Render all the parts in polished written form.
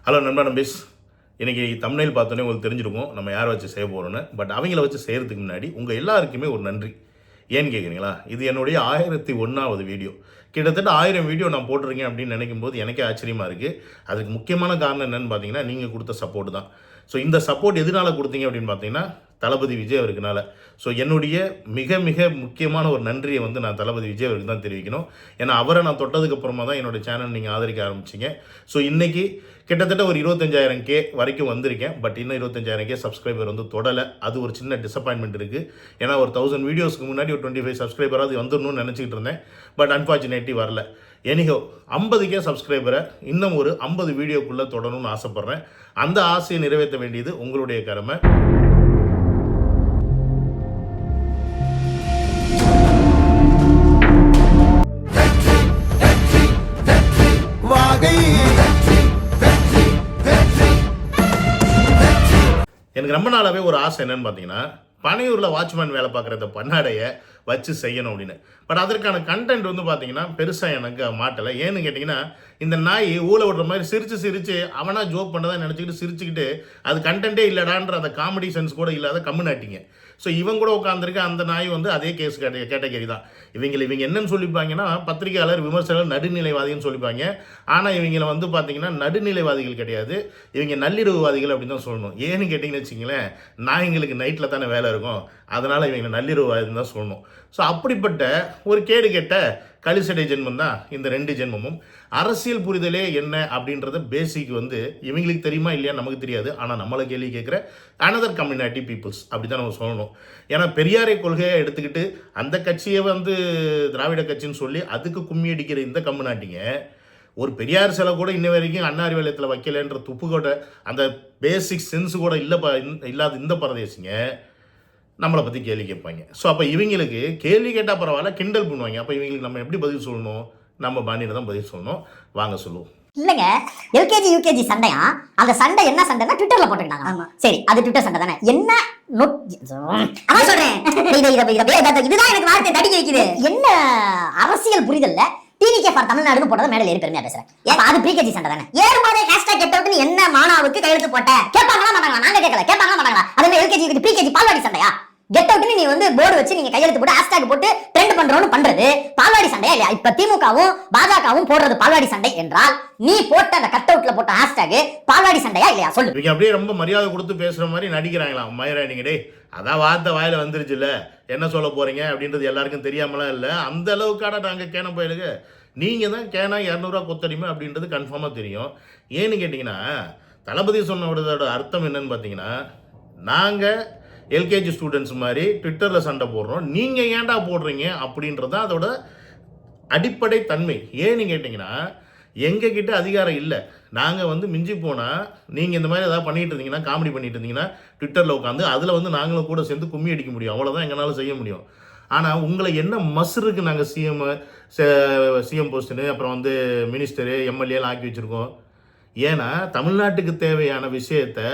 Hello நண்பா நம்பீஸ். இன்றைக்கி thumbnail பார்த்தோன்னே உங்களுக்கு தெரிஞ்சிருக்கும் நம்ம யாரை வச்சு செய்ய போகிறோன்னு. பட் அவங்கள வச்சு செய்கிறதுக்கு முன்னாடி உங்கள் எல்லாருக்குமே ஒரு நன்றி. ஏன்னு கேட்குறீங்களா? இது என்னுடைய 1001வது வீடியோ. கிட்டத்தட்ட 1000 வீடியோ நான் போட்டிருக்கேன் அப்படின்னு நினைக்கும் போது எனக்கே ஆச்சரியமாக இருக்குது. அதுக்கு முக்கியமான காரணம் என்னென்னு பார்த்தீங்கன்னா, நீங்கள் கொடுத்த சப்போர்ட் தான். ஸோ இந்த சப்போர்ட் எதனால் கொடுத்தீங்க அப்படின்னு பார்த்தீங்கன்னா, தளபதி விஜய் அவருக்குனால. ஸோ என்னுடைய மிக மிக முக்கியமான ஒரு நன்றியை நான் தளபதி விஜய் அவருக்கு தான் தெரிவிக்கணும். ஏன்னா அவரை நான் தொட்டதுக்கப்புறமா தான் என்னோடய சேனல் நீங்கள் ஆதரிக்க ஆரம்பிச்சிங்க. ஸோ இன்றைக்கி கிட்டத்தட்ட ஒரு 25,000K வரைக்கும் வந்திருக்கேன். பட் இன்னும் 25,000K சப்ஸ்கிரைபர் தொடலை. அது ஒரு சின்ன டிசப்பாயின்மெண்ட் இருக்குது. ஏன்னா ஒரு 1000 வீடியோஸ்க்கு முன்னாடி ஒரு 25 சப்ஸ்கிரைபராவது வந்துடணும்னு நினச்சிக்கிட்டு இருந்தேன். பட் அன்ஃபார்ச்சுனேட்லி வரல. எனிஹோ 50K சப்ஸ்கிரைபரை இன்னும் ஒரு 50 வீடியோக்குள்ளே தொடரணும்னு ஆசைப்பட்றேன். அந்த ஆசையை நிறைவேற்ற வேண்டியது உங்களுடைய கடமை. எனக்கு ரொம்ப நாளாகவே ஒரு ஆசை என்னன்னு பார்த்தீங்கன்னா, பனையூரில் வாட்ச்மேன் வேலை பார்க்குற இந்த பன்னாடையை வச்சு செய்யணும் அப்படின்னு. பட் அதற்கான கண்டென்ட் பார்த்தீங்கன்னா பெருசாக எனக்கு மாட்டலை. ஏன்னு கேட்டிங்கன்னா, இந்த நாய் ஊழ விடுற மாதிரி சிரித்து அவனாக ஜோக் பண்ணதான் நினச்சிக்கிட்டு சிரிச்சுக்கிட்டு அது கண்டென்ட்டே இல்லடான்ற அந்த காமெடி சென்ஸ் கூட இல்லாத கம்முனாட்டிங்க. ஸோ இவங்க கூட உட்காந்துருக்க அந்த நாய் அதே கேஸ் கேட்டகரி தான். இவங்க என்னன்னு சொல்லிப்பாங்கன்னா, பத்திரிகையாளர் விமர்சகர் நடுநிலைவாதின்னு சொல்லிப்பாங்க. ஆனால் இவங்களை பார்த்தீங்கன்னா நடுநிலைவாதிகள் கிடையாது, இவங்க நள்ளிரவுவாதிகள் அப்படின்னு தான் சொல்லணும். ஏன்னு கேட்டிங்கன்னு வச்சிங்களேன், நாய்ங்களுக்கு நைட்டில் தானே வேலை இருக்கும், அதனால் இவங்க நள்ளிரவுவாதின்னு தான் சொல்லணும். ஸோ அப்படிப்பட்ட ஒரு கேடு கெட்ட கலிசடை ஜென்மம் தான் இந்த 2 ஜென்மமும். அரசியல் புரிதலே என்ன அப்படின்றத பேசிக் இவங்களுக்கு தெரியுமா இல்லையா நமக்கு தெரியாது. ஆனால் நம்மளை கேள்வி கேட்குற அனதர் கம்யூனிட்டி பீப்புள்ஸ் அப்படி தான் நம்ம சொல்லணும். ஏன்னா பெரியாரை கொள்கையை எடுத்துக்கிட்டு அந்த கட்சியை திராவிட கட்சின்னு சொல்லி அதுக்கு கும்மி அடிக்கிற இந்த கம்யூனிட்டிங்க ஒரு பெரியார் சிலை கூட இன்ன வரைக்கும் அண்ணா அறிவாலயத்தில் வைக்கலைன்ற துப்புக்கோட்டை அந்த பேசிக் சென்ஸ் கூட இல்லாத இந்த பரதேசிங்க நம்மளை பற்றி கேள்வி கேட்பாங்க. ஸோ அப்போ இவங்களுக்கு கேள்வி கேட்டால் பரவாயில்ல, கிண்டல் பண்ணுவாங்க. அப்போ இவங்களுக்கு நம்ம எப்படி பதில் சொல்லணும்? நம்ம பாணியில் தான் பதில் சொல்லணும். வாங்க சொல்லுவோம். இல்லைங்க, எல்கேஜி யூகேஜி சண்டையா? அந்த சண்டை என்ன சண்டைன்னா ட்விட்டர்ல போட்டுக்கிட்டாங்க. சரி, அது ட்விட்டர் சண்டை தானே. என்ன அதான் சொல்றேன், இதுதான் எனக்கு வார்த்தை தடிக்க வைக்குது. என்ன அரசியல் புரிதல்ல டிவிகே ஃபார் தமிழ்நாடுன்னு போட்டது மேடையில் ஏறி பெருமையா பேசுறேன். ஏன் அது ப்ரீகேஜி சண்டை தானே? ஏறுமாதே ஹேஷ்டாக் கெட் அவுட்னு என்ன மானாவுக்கு கையெழுத்து போட்ட கேட்பாங்களா மாட்டாங்களா? நாங்க கேட்கல, கேட்பாங்களா மாட்டாங்களா? அது எல்கேஜி யூகேஜி ப்ரீகேஜி பால்வாடி சண்டையா? கெட் அவுட்னு நீ போர்டு வச்சு நீங்க கையெழுத்து போட்டு ஹேஷ்டாக் போட்டு ட்ரெண்ட் பண்றோம்னு பண்றது பால்வாடி சண்டையா இல்லையா? இப்ப திமுகவும் பாஜகவும் போடுறது பால்வாடி சண்டை என்றால் நீ போட்ட அந்த கட் அவுட்ல போட்ட ஹேஷ்டாக் பால்வாடி சண்டையா இல்லையா? சொல்லு. நீங்க அப்படியே ரொம்ப மரியாதை கொடுத்து பேசுற மாதிரி நடிக்கிறாங்களா மயிராணிங்க? டே அதான் வார்த்தை வாயில வந்துருச்சு இல்ல, என்ன சொல்ல போறீங்க அப்படின்றது எல்லாருக்கும் தெரியாமலாம் இல்லை. அந்த அளவுக்கான நாங்க கேன போயிருக்கு. நீங்க தான் கேனா 200 ரூபா கொத்தடிமை அப்படின்றது கன்ஃபார்மா தெரியும். ஏன்னு கேட்டீங்கன்னா, தளபதி சொன்னதோட அர்த்தம் என்னன்னு பார்த்தீங்கன்னா, நாங்க எல்கேஜி ஸ்டூடெண்ட்ஸ் மாதிரி ட்விட்டரில் சண்டை போடுறோம், நீங்கள் ஏன்டா போடுறீங்க அப்படின்றது தான் அதோட அடிப்படை தன்மை. ஏன்னு கேட்டிங்கன்னா, எங்ககிட்ட அதிகாரம் இல்லை. நாங்கள் மிஞ்சி போனால் நீங்கள் இந்த மாதிரி ஏதாவது பண்ணிகிட்டு இருந்தீங்கன்னா, காமெடி பண்ணிட்டு இருந்தீங்கன்னா ட்விட்டரில் உட்காந்து அதில் நாங்களும் கூட சேர்ந்து கும்மி அடிக்க முடியும். அவ்வளோதான் எங்களால் செய்ய முடியும். ஆனால் உங்களை என்ன மசுருக்கு நாங்கள் சிஎம் போஸ்ட்டுன்னு அப்புறம் மினிஸ்டரு எம்எல்ஏலாம் ஆக்கி வச்சுருக்கோம். ஏன்னா தமிழ்நாட்டுக்கு தேவையான விஷயத்தை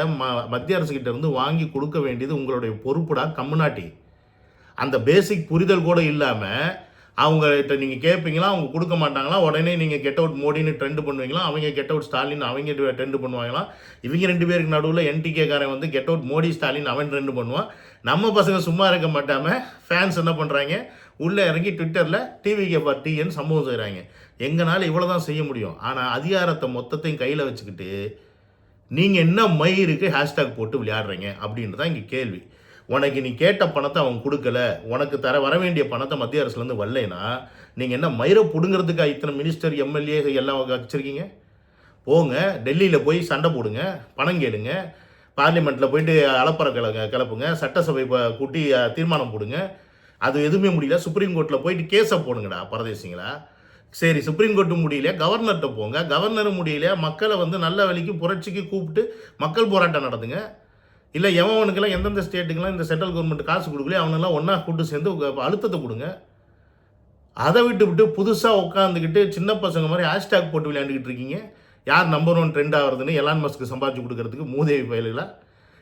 மத்திய அரசுக்கிட்ட இருந்து வாங்கி கொடுக்க வேண்டியது உங்களுடைய பொறுப்புடா கம்யூனிட்டி. அந்த பேசிக் புரிதல் கூட இல்லாமல் அவங்ககிட்ட நீங்கள் கேட்பீங்களா, அவங்க கொடுக்க மாட்டாங்களா, உடனே நீங்கள் கெட் அவுட் மோடின்னு ட்ரெண்ட் பண்ணுவீங்களா, அவங்க கெட் அவுட் ஸ்டாலின் அவங்க ட்ரெண்ட் பண்ணுவாங்களாம். இவங்க 2 பேருக்கு நடுவில் என்டிகேக்காரன் கெட் அவுட் மோடி ஸ்டாலின் அவன் ட்ரெண்ட் பண்ணுவான். நம்ம பசங்க சும்மா இருக்க மாட்டாமல் ஃபேன்ஸ் என்ன பண்ணுறாங்க, உள்ளே இறங்கி ட்விட்டரில் டிவிகே ஃபார் டிஎன் சம்பவம் செய்கிறாங்க. எங்களால் இவ்வளோ தான் செய்ய முடியும். ஆனால் அதிகாரத்தை மொத்தத்தையும் கையில் வச்சுக்கிட்டு நீங்கள் என்ன மயிருக்கு ஹேஷ்டாக் போட்டு விளையாடுறீங்க அப்படின்றது தான் இங்கே கேள்வி. உனக்கு நீ கேட்ட பணத்தை அவன் கொடுக்கல, உனக்கு வர வேண்டிய பணத்தை மத்திய அரசுலேருந்து வரலைன்னா நீங்கள் என்ன மயிரை பிடுங்கிறதுக்கு இத்தனை மினிஸ்டர் எம்எல்ஏ எல்லாம் வச்சுருக்கீங்க? போங்க டெல்லியில் போய் சண்டை போடுங்க, பணம் கேளுங்க, பார்லிமெண்ட்டில் போயிட்டு அலப்பறை கிளப்புங்க, சட்டசபை கூட்டி தீர்மானம் போடுங்க. அது எதுவுமே முடியல, சுப்ரீம் கோர்ட்டில் போயிட்டு கேஸை போடுங்கடா பரதேசிங்களா. சரி, சுப்ரீம் கோர்ட்டு முடியல, கவர்னர்கிட்ட போங்க. கவர்னரும் முடியல, மக்களை நல்ல வழிக்கு புரட்சிக்கு கூப்பிட்டு மக்கள் போராட்டம் நடத்துங்க. இல்லை எவனுக்கெல்லாம் எந்தெந்த ஸ்டேட்டுக்கெல்லாம் இந்த சென்ட்ரல் கவர்மெண்ட் காசு கொடுக்கலையே அவனெல்லாம் ஒன்றா கூப்பிட்டு சேர்ந்து அழுத்தத்தை கொடுங்க. அதை விட்டு புதுசாக உட்காந்துக்கிட்டு சின்ன பசங்க மாதிரி ஹேஷ்டாக் போட்டு விளையாண்டுக்கிட்டு இருக்கீங்க. யார் நம்பர் 1 ட்ரெண்ட் ஆகிறதுன்னு எலான் மஸ்க்கு சம்பாதிச்சு கொடுக்கறதுக்கு மூதேவி பயலுங்களா.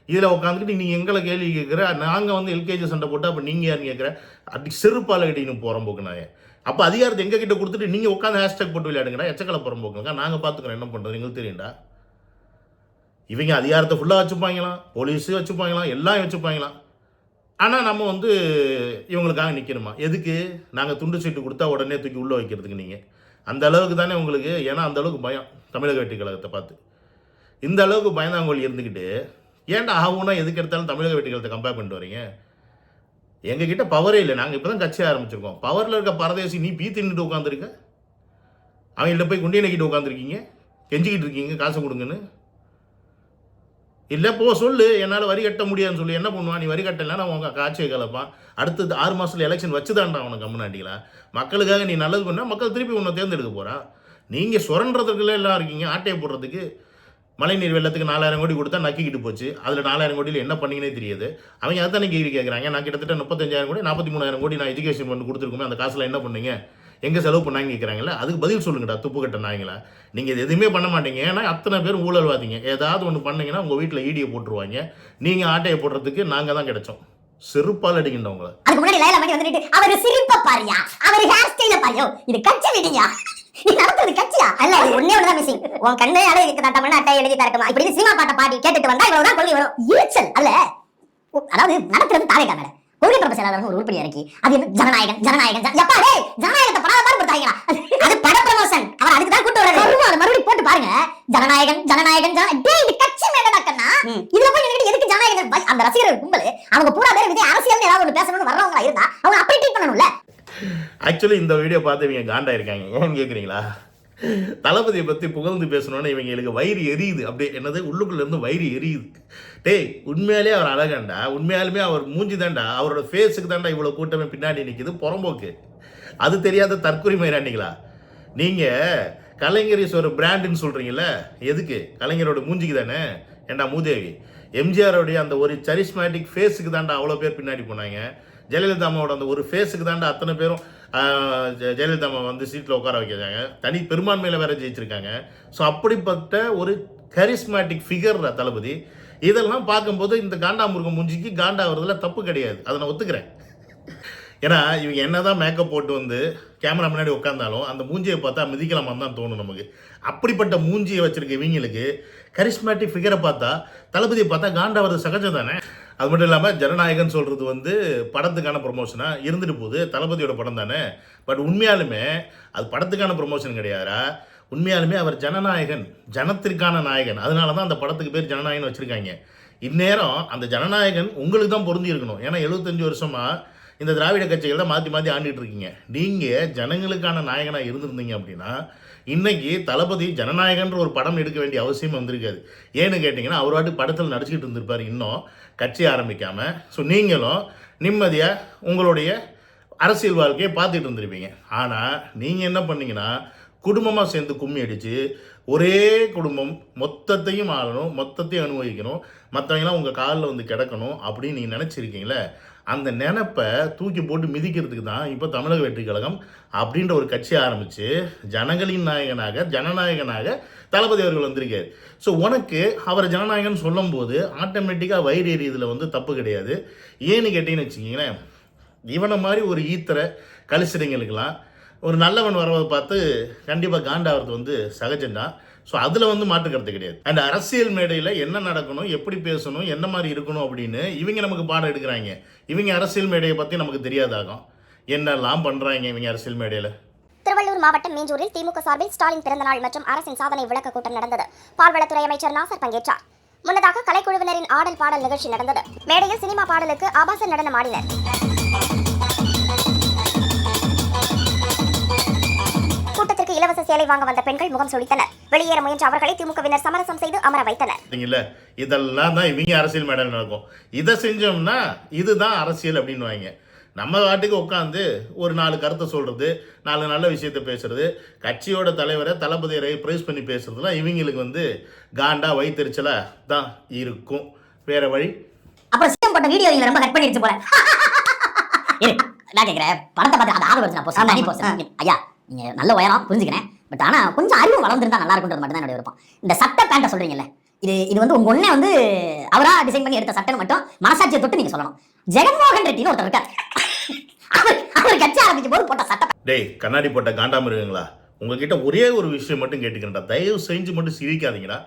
இதில் உட்காந்துக்கிட்டு நீங்கள் எங்களை கேள்வி கேட்குற, நாங்கள் எல்கேஜி சண்டை போட்டால் அப்போ நீங்கள் யாருன்னு கேட்குற, அப்படி செருப்பால் கட்டின்னு போகிறோம் போக்கு நான். அப்போ அதிகாரத்தை எங்ககிட்ட கொடுத்துட்டு நீங்கள் உட்காந்து ஹேஷ்டாக் போட்டு விளையாடுங்கடா, எச்சக்கலை புறம்போக்குங்க, நாங்கள் பார்த்துக்குறோம் என்ன பண்ணுறது எங்களுக்கு தெரியும்டா. இவங்க அதிகாரத்தை ஃபுல்லாக வச்சுப்பாங்களாம், போலீஸு வச்சுப்பாங்களாம், எல்லாம் வச்சுப்பாங்களாம். ஆனால் நம்ம வந்து இவங்களுக்காக நிற்கணுமா? எதுக்கு? நாங்கள் துண்டு சீட்டு கொடுத்தா உடனே தூக்கி உள்ளே வைக்கிறதுக்கு நீங்கள் அந்த அளவுக்கு தானே உங்களுக்கு. ஏன்னா அந்த அளவுக்கு பயம் தமிழக வெற்றி கழகத்தை பார்த்து. இந்த அளவுக்கு பயந்தாங்கோலி இருந்துக்கிட்டு ஏன்டா ஆகும்னா எதுக்கு எடுத்தாலும் தமிழக வெற்றி கழகத்தை கம்பேர் பண்ணிட்டு வரீங்க? எங்ககிட்ட பவரே இல்லை. நாங்கள் இப்போ தான் கட்சி ஆரம்பிச்சிருக்கோம். பவரில் இருக்க பரதேசி நீ பீ தின்னுட்டு உட்காந்துருக்க. அவங்கள்ட்ட போய் குண்டியை நக்கிட்டு உட்காந்துருக்கீங்க, கெஞ்சிக்கிட்டு இருக்கீங்க காசு கொடுங்கன்னு. இல்லை போ சொல்லு, என்னால் வரி கட்ட முடியாதுன்னு சொல்லி என்ன பண்ணுவான்? நீ வரி கட்டலைன்னா உங்கள் காட்சியை கலப்பான். அடுத்தது 6 மாதத்தில் எலெக்ஷன் வச்சுதான்டா அவனுக்கு கம்முனாட்டிங்களா? மக்களுக்காக நீ நல்லது பண்ணால் மக்கள் திருப்பி உன்னை தேர்ந்தெடுக்க போகிறா. நீங்கள் சுரண்டுறதுக்குள்ள எல்லாம் இருக்கீங்க. ஆட்டையை போடுறதுக்கு மழைநீர் வெள்ளத்துக்கு 4000 கோடி கொடுத்தா நக்கிக்கிட்டு போச்சு. அதில் 4000 கோடியில் என்ன பண்ணிங்கன்னே தெரியாது. அவங்க அதுதானே கேள்வி கேட்குறாங்க. நான் கிட்டத்தட்ட 35,000 கோடி 43,000 கோடி நான் எஜுகேஷன் ஃபண்ட் கொடுத்துருக்கோமே, அந்த காசில் என்ன பண்ணீங்க, எங்கே செலவு பண்ணாங்கன்னு கேட்குறாங்களே. அதுக்கு பதில் சொல்லுங்கடா துப்பு கட்ட நாய்ங்களா. நீங்கள் இது எதுவுமே பண்ண மாட்டீங்க. ஏன்னா அத்தனை பேர் ஊழல்வாதீங்க. ஏதாவது ஒன்று பண்ணீங்கன்னா உங்கள் வீட்டில் ஈடியை போட்டுருவாங்க. நீங்கள் ஆட்டையை போடுறதுக்கு நாங்கள் தான் கிடைச்சோம். செருப்பால் அடிக்கின்ற உங்களை. அதுக்கு முன்னாடி லைலா மாட்டி வந்துட்டு அவர் சிரிப்ப பாரியா, அவர் ஹேர் ஸ்டைல பாரியோ. இது கட்சி விடுங்க. நீ நடத்துறது கட்சியா? அல்ல, இது ஒண்ணே ஒண்ணுதான் மிஸ்ஸிங். உன் கண்ணையால இதுக்கு தமிழ்நாடு அட்டை எழுதி தரக்குமா? இப்படி சினிமா பாட்டை பாடி கேட்டுட்டு வந்தா இவ்வளவுதான் கொள்கை வரும். ஈச்சல் அல்ல. அதாவது நடத்துறது தாவே காணல. கொள்கை பரப்பு செயலாளர் ஒரு உருப்படியா இருக்கு. அது என்ன ஜனநாயகம் ஜனநாயகம் எப்பா டேய் ஜனநாயகத்தை படாத மாதிரி படுத்தாங்களா? அது பட ப்ரமோஷன். அவர் அதுக்கு தான் கூட்டு வர்றாரு. மறுபடியும் போட்டு பாருங்க. ஜனநாயகம் ஜனநாயகம் டேய் இது கட்சி மேடடா கண்ணா. இதுல போய் நின்னுட்டு எதுக்கு ஜனநாயகம்? அந்த ரசிகர்கள் கும்பல் அவங்க பூரா பேர் விஜய் அரசியல் ஏதாவது ஒன்று பேசணும்னு வர்றவங்களா இருந்தா அவங்க அப்படி ட்ரீட் பண்ணணும்ல. ஆக்சுவலி இந்த வீடியோ பார்த்து இவங்க காண்டா இருக்காங்க. ஏன்னு கேட்குறீங்களா? தளபதியை பற்றி புகழ்ந்து பேசணுன்னு இவங்களுக்கு வயிறு எரியுது. அப்படியே என்னது உள்ளுக்குள்ள இருந்து வயிறு எரியுது. டேய் உண்மையாலே அவர் அழகாண்டா, உண்மையாலுமே அவர் மூஞ்சி தாண்டா, அவரோட ஃபேஸுக்கு தாண்டா இவ்வளோ கூட்டமே பின்னாடி நிற்கிது. புறம்போக்கு அது தெரியாத தற்கொலை ராண்டிங்களா நீங்கள்? கலைஞர் ஒரு பிராண்டுன்னு சொல்கிறீங்கள, எதுக்கு? கலைஞரோட மூஞ்சிக்கு தானே. ஏண்டா மூதேவி, எம்ஜிஆரோடைய அந்த ஒரு சரிஸ்மேட்டிக் ஃபேஸுக்கு தாண்டா அவ்வளோ பேர் பின்னாடி போனாங்க. ஜெயலலிதா அம்மாவோட அந்த ஒரு ஃபேஸுக்கு தாண்டா அத்தனை பேரும் ஜெயலலிதா அம்மா வந்து சீட்டில் உட்கார வைக்கிறாங்க. தனி பெரும்பான்மையில் வேற ஜெயிச்சிருக்காங்க. ஸோ அப்படிப்பட்ட ஒரு கரிஸ்மேட்டிக் ஃபிகர் தளபதி. இதெல்லாம் பார்க்கும்போது இந்த காண்டாமிருகம் மூஞ்சிக்கு காண்டா வருதுல தப்பு கிடையாது, அதை நான் ஒத்துக்கிறேன். ஏன்னா இவங்க என்னதான் மேக்கப் போட்டு வந்து கேமரா முன்னாடி உட்காந்தாலும் அந்த மூஞ்சியை பார்த்தா மிதிக்கலாமான்னு தான் தோணும் நமக்கு. அப்படிப்பட்ட மூஞ்சியை வச்சிருக்க இவங்களுக்கு கரிஸ்மேட்டிக் ஃபிகரை பார்த்தா, தளபதியை பார்த்தா காண்டா வருது சகஜம் தானே. அது மட்டும் இல்லாமல் ஜனநாயகன் சொல்கிறது வந்து படத்துக்கான ப்ரொமோஷனாக இருந்துட்டு போகுது. தளபதியோட படம் தானே. பட் உண்மையாலுமே அது படத்துக்கான ப்ரொமோஷன் கிடையாதா? உண்மையாலுமே அவர் ஜனநாயகன், ஜனத்திற்கான நாயகன். அதனால தான் அந்த படத்துக்கு பேர் ஜனநாயகன் வச்சுருக்காங்க. இந்நேரம் அந்த ஜனநாயகன் உங்களுக்கு தான் பொருந்தி இருக்கணும். ஏன்னா 75 வருஷமாக இந்த திராவிட கட்சிகள் தான் மாற்றி மாற்றி ஆண்டிட்டு இருக்கீங்க. நீங்கள் ஜனங்களுக்கான நாயகனாக இருந்திருந்தீங்க அப்படின்னா இன்னைக்கு தளபதி ஜனநாயகன்ற ஒரு படம் எடுக்க வேண்டிய அவசியம் வந்திருக்காது. ஏன்னு கேட்டிங்கன்னா அவர் வாட்டி படத்தில் நடிச்சுக்கிட்டு இருந்திருப்பார் இன்னும் கட்சி ஆரம்பிக்காமல். ஸோ நீங்களும் நிம்மதியாக உங்களுடைய அரசியல் வாழ்க்கையை பார்த்துட்டு இருந்திருப்பீங்க. ஆனால் நீங்கள் என்ன பண்ணீங்கன்னா குடும்பமாக சேர்ந்து கும்மி அடித்து ஒரே குடும்பம் மொத்தத்தையும் ஆளணும், மொத்தத்தையும் அனுபவிக்கணும், மற்றவங்களாம் உங்கள் காலில் வந்து கிடக்கணும் அப்படின்னு நீங்கள் நினச்சிருக்கீங்களே. அந்த நினைப்பை தூக்கி போட்டு மிதிக்கிறதுக்கு தான் இப்போ தமிழக வெற்றி கழகம் அப்படின்ற ஒரு கட்சி ஆரம்பித்து ஜனங்களின் நாயகனாக ஜனநாயகனாக தளபதி அவர்கள் வந்திருக்காரு. ஸோ உனக்கு அவர் ஜனநாயகன் சொல்லும் போது ஆட்டோமேட்டிக்காக வயிறு எறியதில் வந்து தப்பு கிடையாது. ஏன்னு கேட்டீங்கன்னு வச்சுக்கிங்களேன், இவனை மாதிரி ஒரு ஈத்தரை கலிசிடைங்களுக்கெல்லாம் ஒரு நல்லவன் வரதை பார்த்து கண்டிப்பாக காண்டாவது வந்து சகஜம்தான். ஸோ அதில் வந்து மாற்றுக்கிறது கிடையாது. அண்ட் அரசியல் மேடையில் என்ன நடக்கணும், எப்படி பேசணும், என்ன மாதிரி இருக்கணும் அப்படின்னு இவங்க நமக்கு பாடம் எடுக்கிறாங்க. இவங்க அரசியல் மேடையை பற்றி நமக்கு தெரியாதாகும். என்னெல்லாம் பண்ணுறாங்க இவங்க அரசியல் மேடையில். திருவள்ளூர் மாவட்டம் மீஞ்சூரில் திமுக சார்பில் ஸ்டாலின் பிறந்தநாள் மற்றும் அரசின் சாதனை விளக்க கூட்டம் நடந்தது. பால்வளத்துறை அமைச்சர் நாசர் பங்கேற்றார். முன்னதாக கலைக்குழுவினரின் ஆடல் பாடல் நிகழ்ச்சி நடந்தது. மேடையில் சினிமா பாடலுக்கு ஆபாச நடனம் ஆடினர். கூட்டத்திற்கு இலவச சேலை வாங்க வந்த பெண்கள் முகம் சுளித்தனர். வெளியேற முயன்ற அவர்களை திமுகவினர் சமரசம் செய்து அமர வைத்தனர். இதெல்லாம் தான் இவங்க அரசியல் மேடையில் நடக்கும். இதை செஞ்சோம்னா இதுதான் அரசியல் அப்படின்னு நம்ம வாட்டுக்கு உட்காந்து ஒரு 4 கருத்தை சொல்கிறது, 4 நல்ல விஷயத்தை பேசுறது, கட்சியோட தலைவரை தளபதியை ப்ரைஸ் பண்ணி பேசுறதுலாம் இவங்களுக்கு வந்து காண்டா வைத்தறிச்சலா தான் இருக்கும். வேற வழி. அப்புறம் சிஎம் போட்ட வீடியோ நீங்க ரொம்ப கட் பண்ணிடுச்சு போல. நான் கேட்குறேன் படத்தை பார்த்து அது ஆதரவு போச்சு. ஐயா நீங்க நல்ல உயரம் புரிஞ்சுக்கிறேன். பட் ஆனா கொஞ்சம் அறிவு வளர்ந்துருந்தா நல்லா இருக்குன்றது மட்டும் தான் என்னோட விருப்பம். இந்த சட்டை பேண்ட்டை சொல்றீங்கல்ல, இது வந்து உங்க ஒண்ணே வந்து அவரா டிசைன் பண்ணி எடுத்த சட்டைன்னு மட்டும் மனசாட்சியை தொட்டு நீங்க சொல்லணும். ஜெகன்மோகன் ரெட்டின்னு ஒருத்தர் இருக்கார், அவர் கட்சி ஆரம்பிக்கும் போது போட்ட சட்டை. டேய் கண்ணாடி போட்ட காண்டாம இருக்குங்களா, உங்ககிட்ட ஒரே ஒரு விஷயம் மட்டும் கேட்டுக்கிறேன்டா, தயவு செஞ்சு மட்டும் சிரிக்காதீங்கடா.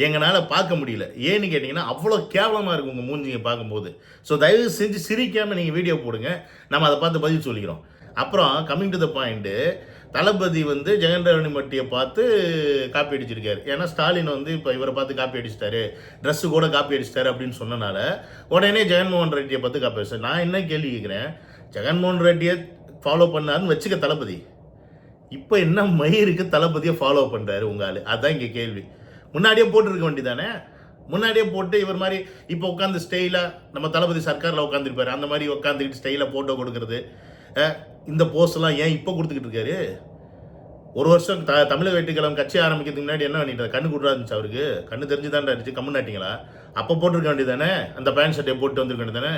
எங்களால் பார்க்க முடியல. ஏன்னு கேட்டிங்கன்னா அவ்வளோ கேவலமாக இருக்கும் உங்கள் மூஞ்சிங்க பார்க்கும்போது. ஸோ தயவு செஞ்சு சிரிக்காமல் நீங்கள் வீடியோ போடுங்க, நம்ம அதை பார்த்து பதில் சொல்லிக்கிறோம். அப்புறம் கம்மிங் டு த பாயிண்ட்டு, தளபதி வந்து ஜெகன் மட்டியை பார்த்து காப்பி அடிச்சிருக்காரு. ஏன்னா ஸ்டாலின் வந்து இப்போ இவரை பார்த்து காப்பி அடிச்சிட்டாரு, ட்ரெஸ்ஸு கூட காப்பி அடிச்சிட்டாரு அப்படின்னு சொன்னனால உடனே ஜெகன்மோகன் ரெட்டியை பார்த்து காப்பி அடிச்சார். நான் என்ன கேள்வி கேட்குறேன், ஜெகன்மோகன் ரெட்டியை ஃபாலோ பண்ணாருன்னு வச்சுக்க தளபதி, இப்போ என்ன மயிருக்கு தளபதியை ஃபாலோ பண்ணுறாரு உங்கள் ஆள்? அதுதான் இங்கே கேள்வி. முன்னாடியே போட்டுருக்க வேண்டியதானே, முன்னாடியே போட்டு இவர் மாதிரி இப்போ உட்காந்து ஸ்டைலாக நம்ம தளபதி சர்க்காரில் உட்காந்துருப்பாரு, அந்த மாதிரி உட்காந்துக்கிட்டு ஸ்டைலாக ஃபோட்டோ கொடுக்குறது, இந்த போஸ்ட்லாம் ஏன் இப்போ கொடுத்துக்கிட்டு இருக்காரு? ஒரு வருஷம் தமிழக வெற்றிக்கழகம் கட்சி ஆரம்பிக்கிறதுக்கு முன்னாடி என்ன பண்ணிட்டாரு? கண்ணு கூட்டா இருந்துச்சு அவருக்கு, கண்ணு தெரிஞ்சு தான் இருந்துச்சு, கம்முன்னாட்டிங்களா? அப்போ போட்டிருக்க வேண்டியதானே, அந்த பேண்ட் ஷர்ட்டை போட்டு வந்திருக்க வேண்டியதானே.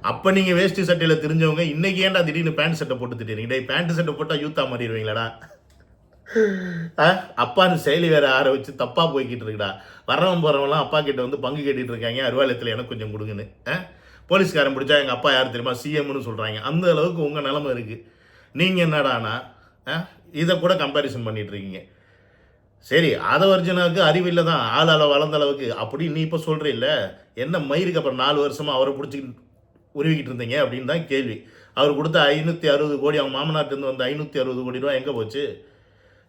அப்போ நீங்கள் வேஷ்டி சட்டையில் தெரிஞ்சவங்க இன்றைக்கி ஏன்டா திடீர்னு பேண்ட் சட்டை போட்டு திட்டீங்க? டேய், பேண்ட் சட்டை போட்டால் யூத்தா மாறிடுவீங்களாடா? அப்பான்னு செயலி வேறு ஆரம்பிச்சு தப்பாக போய்கிட்டு இருக்குடா. வரவன் போகிறவங்களாம் அப்பா கிட்ட வந்து பங்கு கேட்டுட்டு இருக்காங்க, அருவாலயத்தில் எனக்கு கொஞ்சம் கொடுங்கன்னு. போலீஸ்காரன் பிடிச்சா எங்கள் அப்பா யார் தெரியுமா, சிஎம்னு சொல்கிறாங்க. அந்த அளவுக்கு உங்கள் நிலமை இருக்குது. நீங்கள் என்னடானா இதை கூட கம்பேரிசன் பண்ணிட்டு இருக்கீங்க. சரி, ஆதவர்ஜனாவுக்கு அறிவில்லை தான், ஆளால் வளர்ந்த அளவுக்கு அப்படி நீ இப்போ சொல்கிறீல்ல, என்ன மயிருக்கு அப்புறம் 4 வருஷமாக அவரை பிடிச்சிக்கிட்டு உருவிக்கிட்டு இருந்தீங்க அப்படின்னு தான் கேள்வி. அவர் கொடுத்த 560 கோடி, அவங்க மாமனார்ட்டேருந்து வந்த 560 கோடி ரூபா எங்கே போச்சு?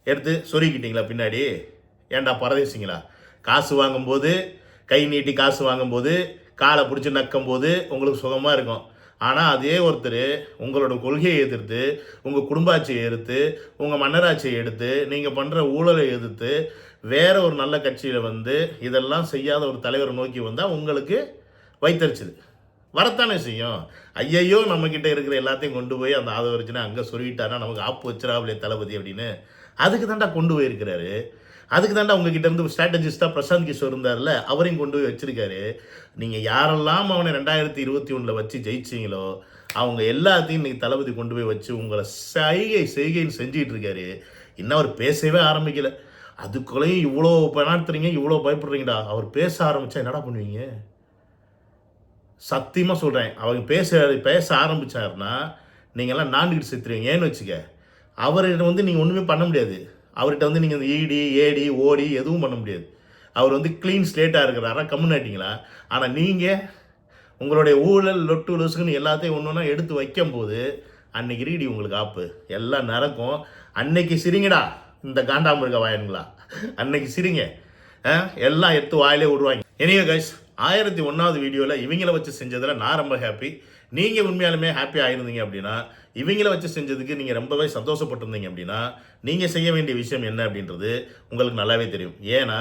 எடுத்து சொருகிட்டீங்களா பின்னாடி? ஏன்டா பரதேசிங்களா? காசு வாங்கும்போது, கை நீட்டி காசு வாங்கும்போது, காலை பிடிச்சி நக்கும்போது உங்களுக்கு சுகமாக இருக்கும். ஆனால் அதே ஒருத்தர் உங்களோட கொள்கையை எதிர்த்து, உங்கள் குடும்ப ஆட்சியை எதிர்த்து, உங்கள் மன்னராட்சியை எடுத்து, நீங்கள் பண்ணுற ஊழலை எதிர்த்து வேற ஒரு நல்ல கட்சியில் வந்து இதெல்லாம் செய்யாத ஒரு தலைவரை நோக்கி வந்தால் உங்களுக்கு வைத்தறிச்சுது வரத்தானே செய்யும். ஐயையோ நம்மக்கிட்ட இருக்கிற எல்லாத்தையும் கொண்டு போய் அந்த ஆதவர்ஜனை அங்கே சொல்லிட்டாருன்னா நமக்கு ஆப்பு வச்சிடாவிலே தளபதி அப்படின்னு அதுக்கு தாண்டா கொண்டு போயிருக்கிறாரு. அதுக்கு தாண்டா உங்ககிட்ட இருந்து ஸ்ட்ராட்டஜிஸ்டாக பிரசாந்த் கிஷோர் இருந்தார்ல, அவரையும் கொண்டு போய் வச்சிருக்காரு. நீங்கள் யாரெல்லாம் அவனை 2021 வச்சு ஜெயிச்சிங்களோ அவங்க எல்லாத்தையும் இன்னைக்கு தளபதி கொண்டு போய் வச்சு உங்களை செய்கைன்னு செஞ்சிட்டு இருக்காரு. இன்னும் அவர் பேசவே ஆரம்பிக்கல, அதுக்குள்ளேயும் இவ்வளோ பணாத்துறீங்க, இவ்வளோ பயப்படுறீங்கடா. அவர் பேச ஆரம்பித்தா என்னடா பண்ணுவீங்க? சத்தியமாக சொல்கிறேன், அவங்க பேச ஆரம்பித்தாருன்னா நீங்கள்லாம் நாண்டுக்கிட்டு செத்துருவீங்க. ஏன்னு வச்சுக்க, அவர்கிட்ட வந்து நீங்கள் ஒன்றுமே பண்ண முடியாது. அவர்கிட்ட வந்து நீங்கள் ஈடி ஏடி ஓடி எதுவும் பண்ண முடியாது. அவர் வந்து க்ளீன் ஸ்லேட்டாக இருக்கிறாரா, கம்முன்னாட்டிங்களா? ஆனால் நீங்கள் உங்களுடைய ஊழல் லொட்டு லொசுக்குன்னு எல்லாத்தையும் ஒன்று ஒன்றா எடுத்து வைக்கும்போது அன்னைக்கு ரீடி உங்களுக்கு ஆப்பு எல்லாம் நடக்கும். அன்னைக்கு சிரிங்கடா இந்த காண்டாமிருக வாயனுங்களா, அன்னைக்கு சிரிங்க, எல்லாம் எடுத்து வாயிலே விடுவாங்க. எனிவே கைஸ், 1001வது வீடியோவில் இவங்கள வச்சு செஞ்சதில் நான் ரொம்ப ஹாப்பி. நீங்கள் உண்மையாலுமே ஹாப்பியாக ஆயிருந்தீங்க அப்படின்னா, இவங்கள வச்சு செஞ்சதுக்கு நீங்கள் ரொம்பவே சந்தோஷப்பட்டிருந்தீங்க அப்படின்னா, நீங்கள் செய்ய வேண்டிய விஷயம் என்ன அப்படின்றது உங்களுக்கு நல்லாவே தெரியும். ஏன்னா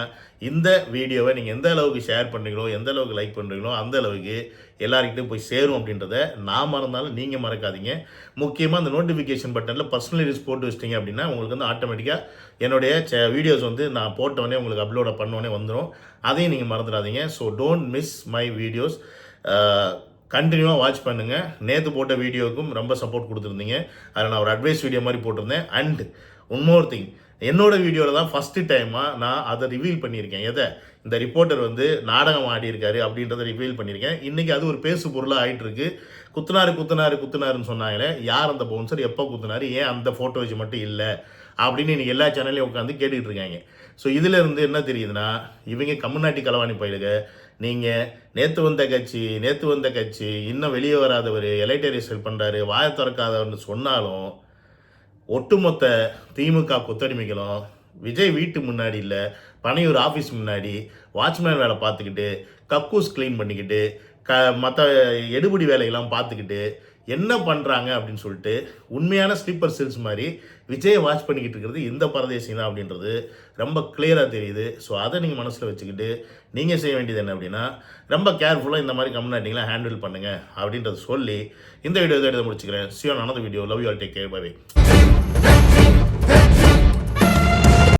இந்த வீடியோவை நீங்கள் எந்த அளவுக்கு ஷேர் பண்ணுறீங்களோ, எந்த அளவுக்கு லைக் பண்ணுறீங்களோ அந்த அளவுக்கு எல்லாருக்கிட்டையும் போய் சேரும் அப்படின்றத நான் மறந்தாலும் நீங்கள் மறக்காதீங்க. முக்கியமாக அந்த நோட்டிஃபிகேஷன் பட்டனில் பர்சனலிஸ் போட்டு வச்சிட்டிங்க அப்படின்னா உங்களுக்கு வந்து ஆட்டோமேட்டிக்காக என்னுடைய வீடியோஸ் வந்து நான் போட்டோடனே உங்களுக்கு அப்லோட பண்ணோடனே வந்துடும். அதையும் நீங்கள் மறந்துடாதீங்க. So don't miss my videos. கண்டினியூவாக வாட்ச் பண்ணுங்கள். நேற்று போட்ட வீடியோவுக்கும் ரொம்ப சப்போர்ட் கொடுத்துருந்தீங்க. அதில் நான் ஒரு அட்வைஸ் வீடியோ மாதிரி போட்டிருந்தேன். அண்ட் இன்னொரு திங், என்னோட வீடியோவில் தான் ஃபஸ்ட்டு டைமாக நான் அதை ரிவீல் பண்ணியிருக்கேன். எதை? இந்த ரிப்போர்ட்டர் வந்து நாடகம் ஆடியிருக்காரு அப்படின்றத ரிவீல் பண்ணியிருக்கேன். இன்றைக்கி அது ஒரு பேசு பொருளாக ஆகிட்டுருக்கு. குத்துனாருன்னு சொன்னாங்களே, யார் அந்த பவுன்சர், எப்போ குத்துனாரு, ஏன் அந்த ஃபோட்டோஸ் மட்டும் இல்லை அப்படின்னு இன்றைக்கி எல்லா சேனல்லையும் உட்காந்து கேட்டுக்கிட்டு இருக்காங்க. ஸோ இதில் இருந்து என்ன தெரியுதுன்னா, இவங்க கம்முன்னாட்டி களவாணி பயிலுக. நீங்கள் நேற்று வந்த கட்சி இன்னும் வெளியே வராதவர், எலைட்டரிசல் பண்ணுறாரு, வாயை திறக்காதவர்னு சொன்னாலும் ஒட்டுமொத்த திமுக கொத்தடிமைகளும் விஜய் வீட்டு முன்னாடி இல்லை, பனையூர் ஆஃபீஸ் முன்னாடி வாட்ச்மேன் வேலை பார்த்துக்கிட்டு, கக்கூஸ் க்ளீன் பண்ணிக்கிட்டு, மற்ற எடுபடி வேலையெல்லாம் பார்த்துக்கிட்டு என்ன பண்ணுறாங்க அப்படின்னு சொல்லிட்டு உண்மையான ஸ்லீப்பர் செல்ஸ் மாதிரி விஜயை வாட்ச் பண்ணிக்கிட்டு இருக்கிறது இந்த பரதேசி தான் அப்படின்றது ரொம்ப கிளியராக தெரியுது. ஸோ அதை நீங்கள் மனசில் வச்சுக்கிட்டு நீங்கள் செய்ய வேண்டியது என்ன அப்படின்னா, ரொம்ப கேர்ஃபுல்லாக இந்த மாதிரி கம்யூனிட்டிங்களாம் ஹேண்டில் பண்ணுங்கள் அப்படின்றத சொல்லி இந்த வீடியோ இதை முடிச்சுக்கிறேன். See you on another video. Love you all. Take care. Bye.